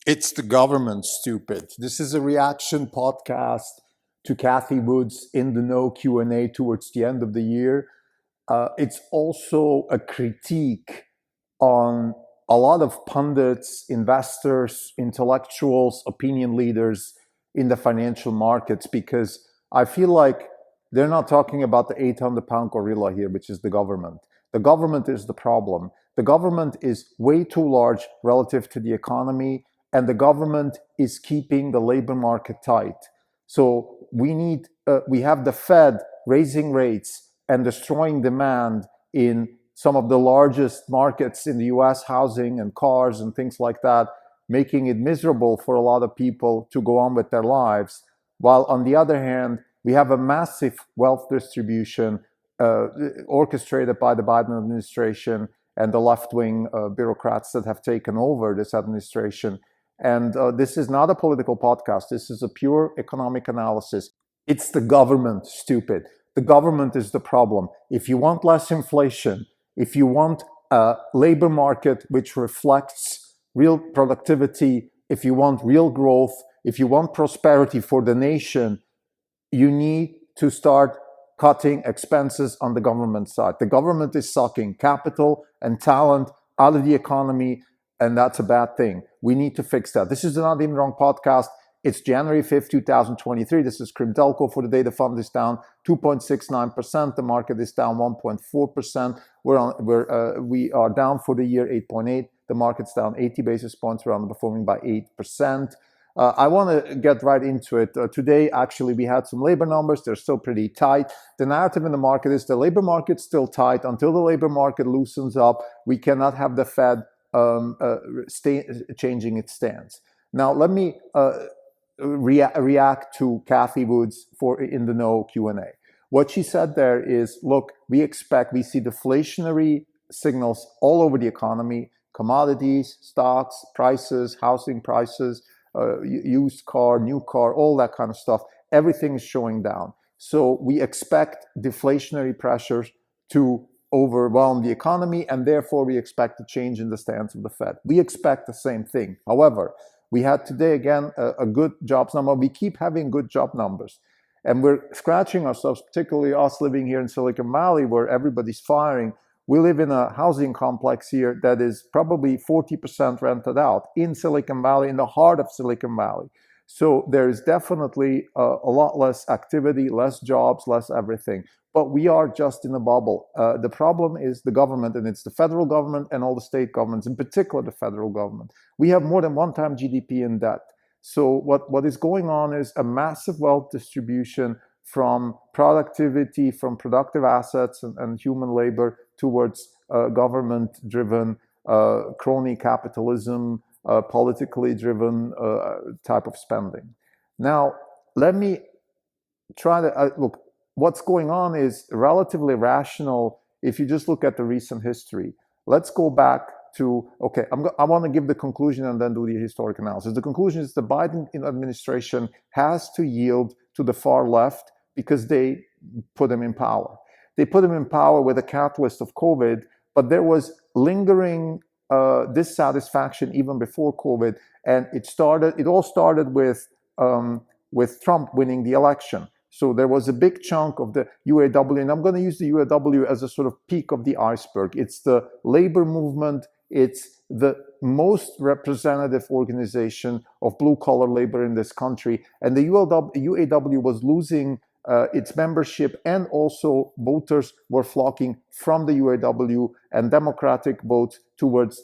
It's the government, stupid. This is a reaction podcast to Kathy Wood's In the Know Q&A towards the end of the year. It's also a critique on a lot of pundits, investors, intellectuals, opinion leaders in the financial markets, because I feel like they're not talking about the 800-pound gorilla here, which is the government. The government is the problem. The government is way too large relative to the economy, and the government is keeping the labor market tight. So we have the Fed raising rates and destroying demand in some of the largest markets in the US, housing and cars and things like that, making it miserable for a lot of people to go on with their lives. While on the other hand, we have a massive wealth distribution orchestrated by the Biden administration and the left-wing bureaucrats that have taken over this administration. And this is not a political podcast. This is a pure economic analysis. It's the government, stupid. The government is the problem. If you want less inflation, if you want a labor market which reflects real productivity, if you want real growth, if you want prosperity for the nation, you need to start cutting expenses on the government side. The government is sucking capital and talent out of the economy, and that's a bad thing. We need to fix that. This is the Not Even Wrong podcast. It's January 5th, 2023. This is Crimdelco. For the day, the fund is down 2.69%. The market is down 1.4%. We are down for the year 8.8. The market's down 80 basis points. We're underperforming by 8%. I want to get right into it. Today, actually, we had some labor numbers. They're still pretty tight. The narrative in the market is the labor market's still tight. Until the labor market loosens up, we cannot have the Fed changing its stance. Now, let me react to Kathy Wood's for In the Know Q&A. What she said there is, look, we see deflationary signals all over the economy: commodities, stocks, prices, housing prices, used car, new car, all that kind of stuff. Everything is showing down. So we expect deflationary pressures to overwhelm the economy, and therefore we expect a change in the stance of the Fed. We expect the same thing. However, we had today, again, a good jobs number. We keep having good job numbers. And we're scratching ourselves, particularly us living here in Silicon Valley, where everybody's firing. We live in a housing complex here that is probably 40% rented out in Silicon Valley, in the heart of Silicon Valley. So there is definitely a lot less activity, less jobs, less everything. But we are just in a bubble. The problem is the government, and it's the federal government and all the state governments, in particular the federal government. We have more than one time GDP in debt. So what is going on is a massive wealth distribution from productivity, from productive assets and human labor towards government-driven crony capitalism, politically driven type of spending. Now, let me try to look. What's going on is relatively rational if you just look at the recent history. Let's go back to, okay, I want to give the conclusion and then do the historic analysis. The conclusion is the Biden administration has to yield to the far left because they put him in power. They put him in power with a catalyst of COVID, but there was lingering dissatisfaction even before COVID, and it all started with Trump winning the election. So there was a big chunk of the UAW, and I'm going to use the UAW as a sort of peak of the iceberg. It's the labor movement. It's the most representative organization of blue-collar labor in this country. And the UAW was losing its membership, and also voters were flocking from the UAW and Democratic votes towards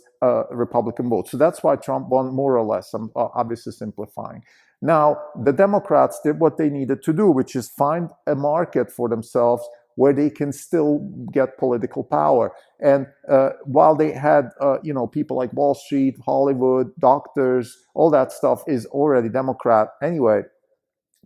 Republican votes. So that's why Trump won, more or less. I'm obviously simplifying. Now, the Democrats did what they needed to do, which is find a market for themselves where they can still get political power. And while they had, people like Wall Street, Hollywood, doctors, all that stuff is already Democrat anyway.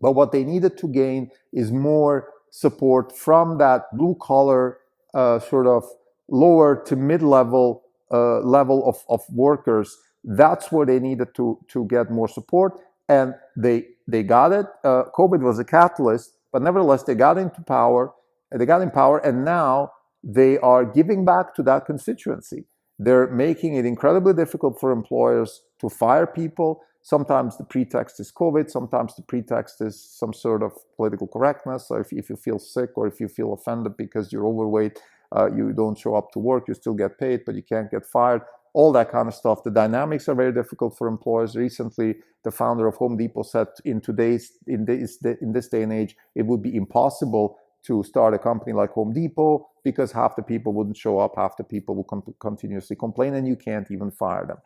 But what they needed to gain is more support from that blue-collar sort of lower to mid-level level of workers. That's where they needed to get more support. And they got it. COVID was a catalyst, but nevertheless, they got into power. They got in power, and now they are giving back to that constituency. They're making it incredibly difficult for employers to fire people. Sometimes the pretext is COVID. Sometimes the pretext is some sort of political correctness. So if you feel sick or if you feel offended because you're overweight, you don't show up to work, you still get paid, but you can't get fired. All that kind of stuff. The dynamics are very difficult for employers. Recently, the founder of Home Depot said in this day and age, it would be impossible to start a company like Home Depot because half the people wouldn't show up, half the people will continuously complain, and you can't even fire them.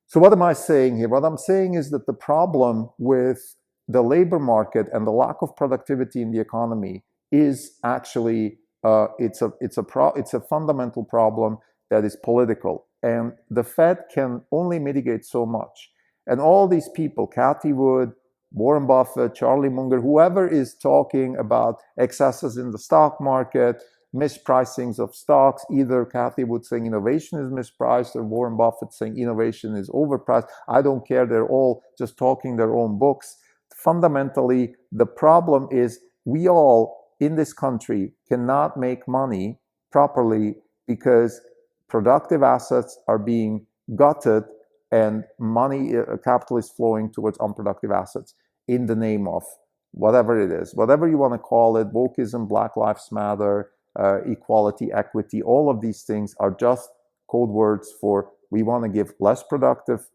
So what am I saying here? What I'm saying is that the problem with the labor market and the lack of productivity in the economy is actually it's a fundamental problem that is political, and the Fed can only mitigate so much. And all these people, Cathie Wood, Warren Buffett, Charlie Munger, whoever is talking about excesses in the stock market, mispricings of stocks, either Cathie Wood saying innovation is mispriced or Warren Buffett saying innovation is overpriced. I don't care. They're all just talking their own books. Fundamentally, the problem is we all in this country cannot make money properly because productive assets are being gutted and money, capital is flowing towards unproductive assets in the name of whatever it is, whatever you want to call it, wokeism, Black Lives Matter, equality, equity, all of these things are just code words for we want to give less productive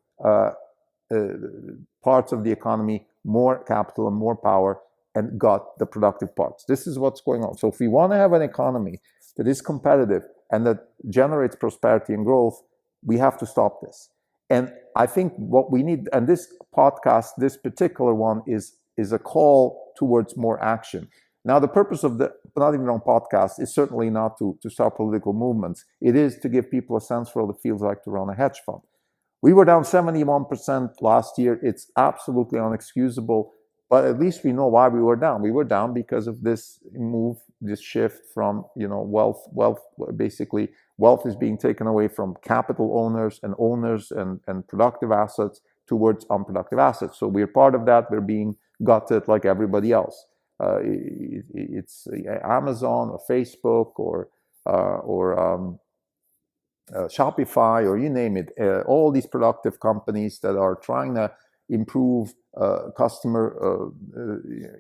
parts of the economy more capital and more power and gut the productive parts. This is what's going on. So if we want to have an economy that is competitive and that generates prosperity and growth, we have to stop this. And I think what we need, and this podcast, this particular one, is a call towards more action. Now, the purpose of the Not Even Wrong podcast is certainly not to start political movements. It is to give people a sense for what it feels like to run a hedge fund. We were down 71% last year. It's absolutely unexcusable, but at least we know why we were down. We were down because of this move, this shift from, wealth is being taken away from capital owners and productive assets towards unproductive assets. So we're part of that. We're being gutted like everybody else. It's Amazon or Facebook or Shopify or you name it. All these productive companies that are trying to improve customer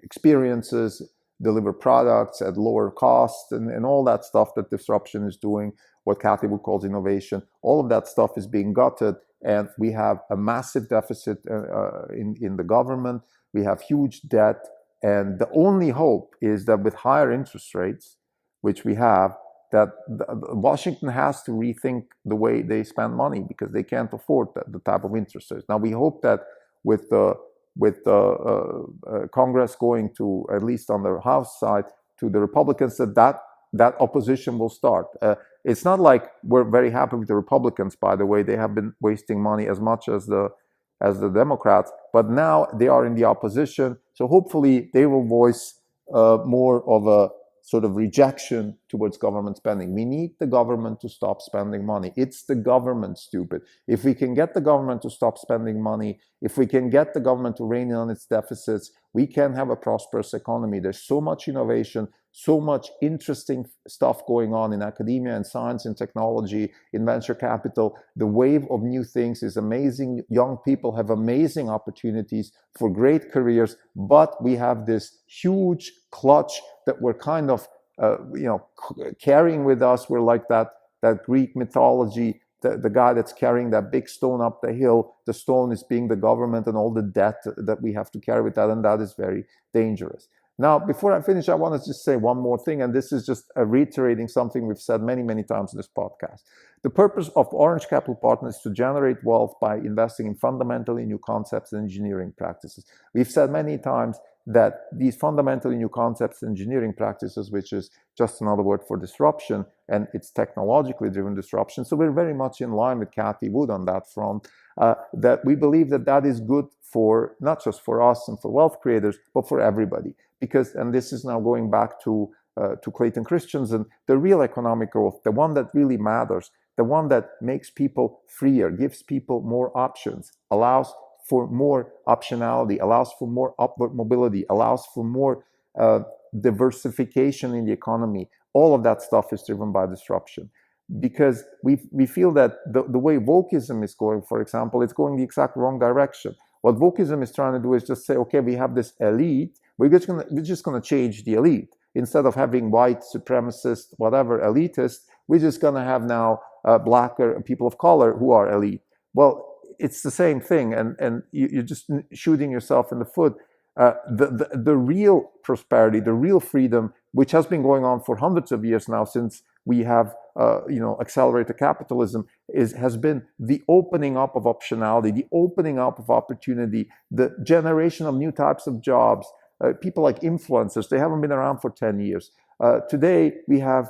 experiences, deliver products at lower cost, and all that stuff that disruption is doing, what Cathie Wood calls innovation. All of that stuff is being gutted, and we have a massive deficit in the government. We have huge debt, and the only hope is that with higher interest rates, which we have, that Washington has to rethink the way they spend money because they can't afford the type of interest rates. Now, we hope that with the Congress going to, at least on the House side, to the Republicans, that opposition will start. It's not like we're very happy with the Republicans, by the way. They have been wasting money as much as the Democrats, but now they are in the opposition. So hopefully they will voice more of a sort of rejection towards government spending. We need the government to stop spending money. It's the government, stupid. If we can get the government to stop spending money, if we can get the government to rein in on its deficits, we can have a prosperous economy. There's so much innovation, so much interesting stuff going on in academia and science and technology, in venture capital. The wave of new things is amazing. Young people have amazing opportunities for great careers, but we have this huge clutch that we're kind of carrying with us. We're like that Greek mythology, the guy that's carrying that big stone up the hill. The stone is being the government and all the debt that we have to carry with that, and that is very dangerous. Now, before I finish, I want to just say one more thing, and this is just reiterating something we've said many, many times in this podcast. The purpose of Orange Capital Partners is to generate wealth by investing in fundamentally new concepts and engineering practices. We've said many times that these fundamentally new concepts and engineering practices, which is just another word for disruption, and it's technologically driven disruption. So we're very much in line with Cathie Wood on that front, that we believe that is good for not just for us and for wealth creators, but for everybody. Because, and this is now going back to Clayton Christensen, the real economic growth, the one that really matters, the one that makes people freer, gives people more options, allows for more optionality, allows for more upward mobility, allows for more diversification in the economy. All of that stuff is driven by disruption. because we feel that the way wokeism is going, for example, it's going the exact wrong direction. What wokeism is trying to do is just say, okay, we have this elite, we're just gonna change the elite. Instead of having white supremacist, whatever elitist, we're just gonna have now blacker people of color who are elite. Well, it's the same thing, and you're just shooting yourself in the foot. The real prosperity, the real freedom, which has been going on for hundreds of years now, since we have accelerated capitalism, has been the opening up of optionality, the opening up of opportunity, the generation of new types of jobs. People like influencers, they haven't been around for 10 years. Today we have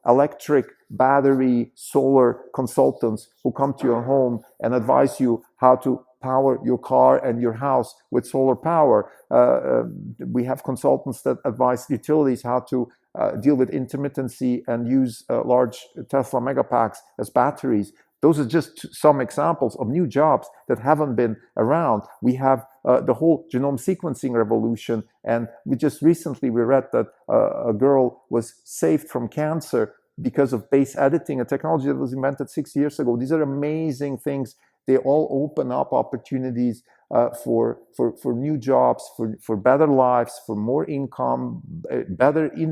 electric, battery, solar consultants who come to your home and advise you how to power your car and your house with solar power. We have consultants that advise utilities how to deal with intermittency and use large Tesla megapacks as batteries. Those are just some examples of new jobs that haven't been around. We have the whole genome sequencing revolution, and we read that a girl was saved from cancer because of base editing, a technology that was invented 6 years ago. These are amazing things. They all open up opportunities for new jobs, for better lives, for more income,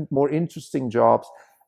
more interesting jobs.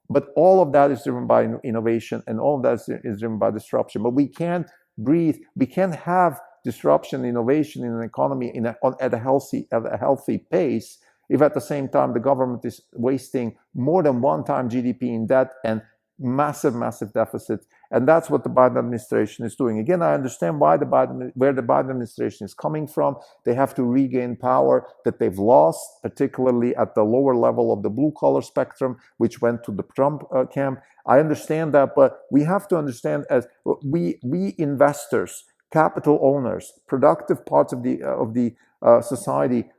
But all of that is driven by innovation, and all of that is driven by disruption. But we can't we can't have disruption, innovation in an economy at a healthy pace if at the same time the government is wasting more than one time GDP in debt and massive deficits. And that's what the Biden administration is doing. Again, I understand where the Biden administration is coming from. They have to regain power that they've lost, particularly at the lower level of the blue-collar spectrum, which went to the Trump camp. I understand that, but we have to understand, as we investors, capital owners, productive parts of the society,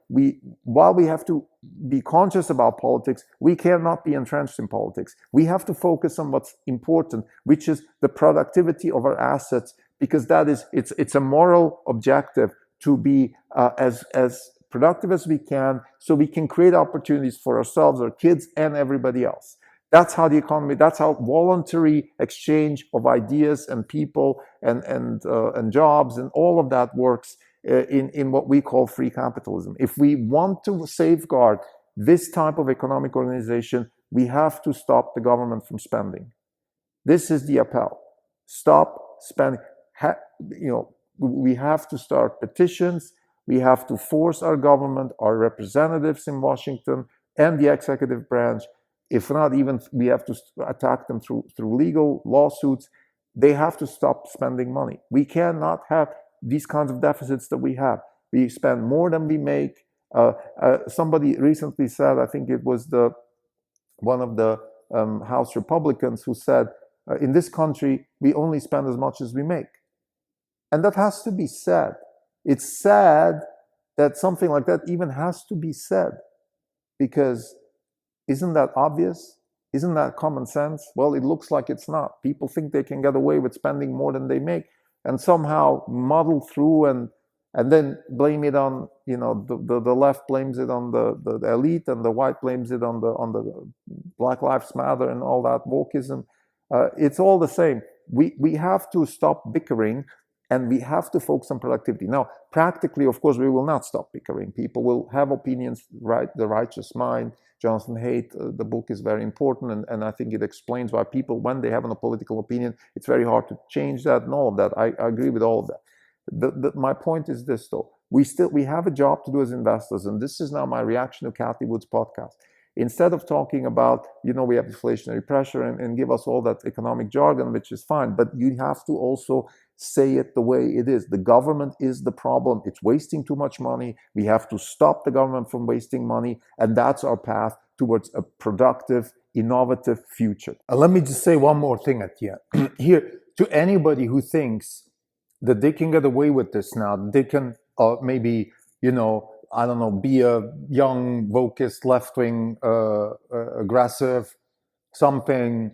while we have to be conscious about politics, we cannot be entrenched in politics. We have to focus on what's important, which is the productivity of our assets, because it's a moral objective to be as productive as we can, so we can create opportunities for ourselves, our kids, and everybody else. That's how the economy, that's how voluntary exchange of ideas and people and jobs and all of that works in what we call free capitalism. If we want to safeguard this type of economic organization, we have to stop the government from spending. This is the appel. Stop spending. We have to start petitions. We have to force our government, our representatives in Washington, and the executive branch. If not, even we have to attack them through legal lawsuits. They have to stop spending money. We cannot have these kinds of deficits that we have. We spend more than we make. Somebody recently said, I think it was one of the House Republicans who said, in this country, we only spend as much as we make. And that has to be said. It's sad that something like that even has to be said, because isn't that obvious? Isn't that common sense? Well, it looks like it's not. People think they can get away with spending more than they make, and somehow muddle through and then blame it on, the left blames it on the elite, and the white blames it on the Black Lives Matter and all that wokeism. It's all the same. We have to stop bickering, and we have to focus on productivity. Now, practically, of course, we will not stop bickering. People will have opinions, right? The Righteous Mind, Jonathan Haidt, the book is very important, and I think it explains why people, when they have a political opinion, it's very hard to change that and all of that. I agree with all of that. My point is this, though. We have a job to do as investors, and this is now my reaction to Kathy Wood's podcast. Instead of talking about, we have inflationary pressure and give us all that economic jargon, which is fine, but you have to also say it the way it is. The government is the problem. It's wasting too much money. We have to stop the government from wasting money, and that's our path towards a productive, innovative future. Let me just say one more thing at the end. Here, to anybody who thinks that they can get away with this now, they can maybe, I don't know, be a young, wokist, left-wing, aggressive, something,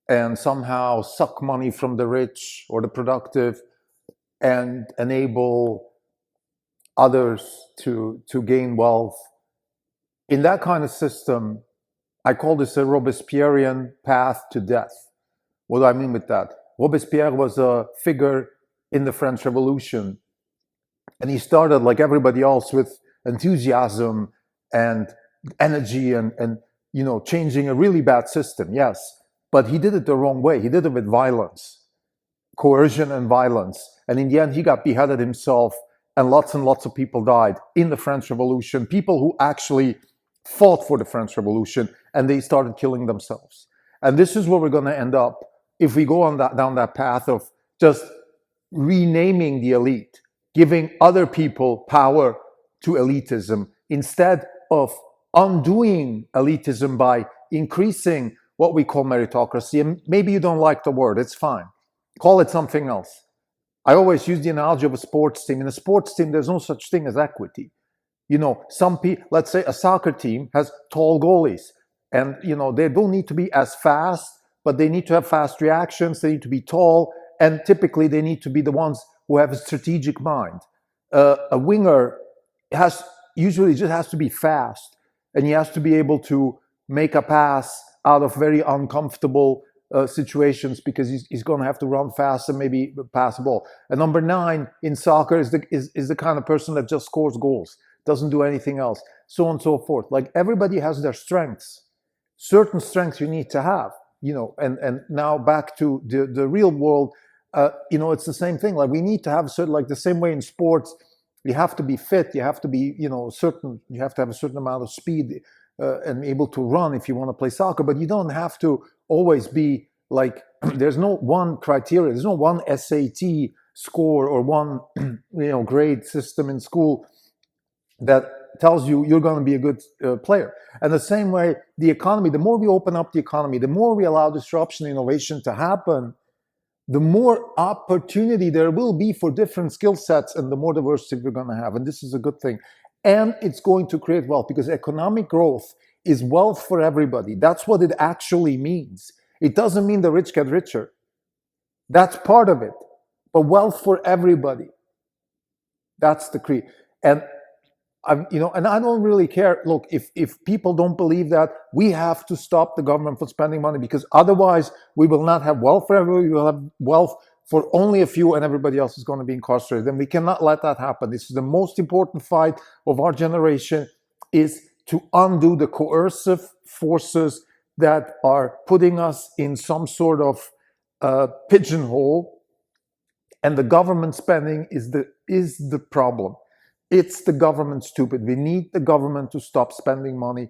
and somehow suck money from the rich or the productive and enable others to gain wealth. In that kind of system, I call this a Robespierrean path to death. What do I mean with that? Robespierre was a figure in the French Revolution, and he started like everybody else with enthusiasm and energy and changing a really bad system. Yes, but he did it the wrong way. He did it with violence, coercion and violence. And in the end, he got beheaded himself, and lots of people died in the French Revolution, people who actually fought for the French Revolution, and they started killing themselves. And this is where we're going to end up if we go on down that path of just renaming the elite, giving other people power to elitism, instead of undoing elitism by increasing what we call meritocracy. And maybe you don't like the word, it's fine. Call it something else. I always use the analogy of a sports team. In a sports team, there's no such thing as equity. Some people, let's say a soccer team has tall goalies, and they don't need to be as fast, but they need to have fast reactions. They need to be tall, and typically they need to be the ones who have a strategic mind. A winger usually just has to be fast, and he has to be able to make a pass out of very uncomfortable situations, because he's going to have to run fast and maybe pass the ball. And number 9 in soccer is the kind of person that just scores goals, doesn't do anything else, so on and so forth. Like, everybody has their strengths, certain strengths you need to have, and now back to the real world. It's the same thing. Like, we need to have certain, like the same way in sports, you have to be fit, you have to be, you have to have a certain amount of speed and able to run if you want to play soccer, but you don't have to always be like, there's no one criteria, there's no one SAT score or one grade system in school that tells you you're going to be a good player. And the same way, the economy, the more we open up the economy, the more we allow disruption, innovation to happen, the more opportunity there will be for different skill sets, and the more diversity we're going to have. And this is a good thing. And it's going to create wealth, because economic growth is wealth for everybody. That's what it actually means. It doesn't mean the rich get richer. That's part of it. But wealth for everybody. That's the creed. And and I don't really care. Look, if people don't believe that, we have to stop the government from spending money, because otherwise we will not have wealth for everybody. We will have wealth for only a few, and everybody else is going to be incarcerated. And we cannot let that happen. This is the most important fight of our generation, is to undo the coercive forces that are putting us in some sort of pigeonhole. And the government spending is the problem. It's the government stupid. We need the government to stop spending money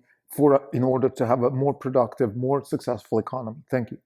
in order to have a more productive, more successful economy. Thank you.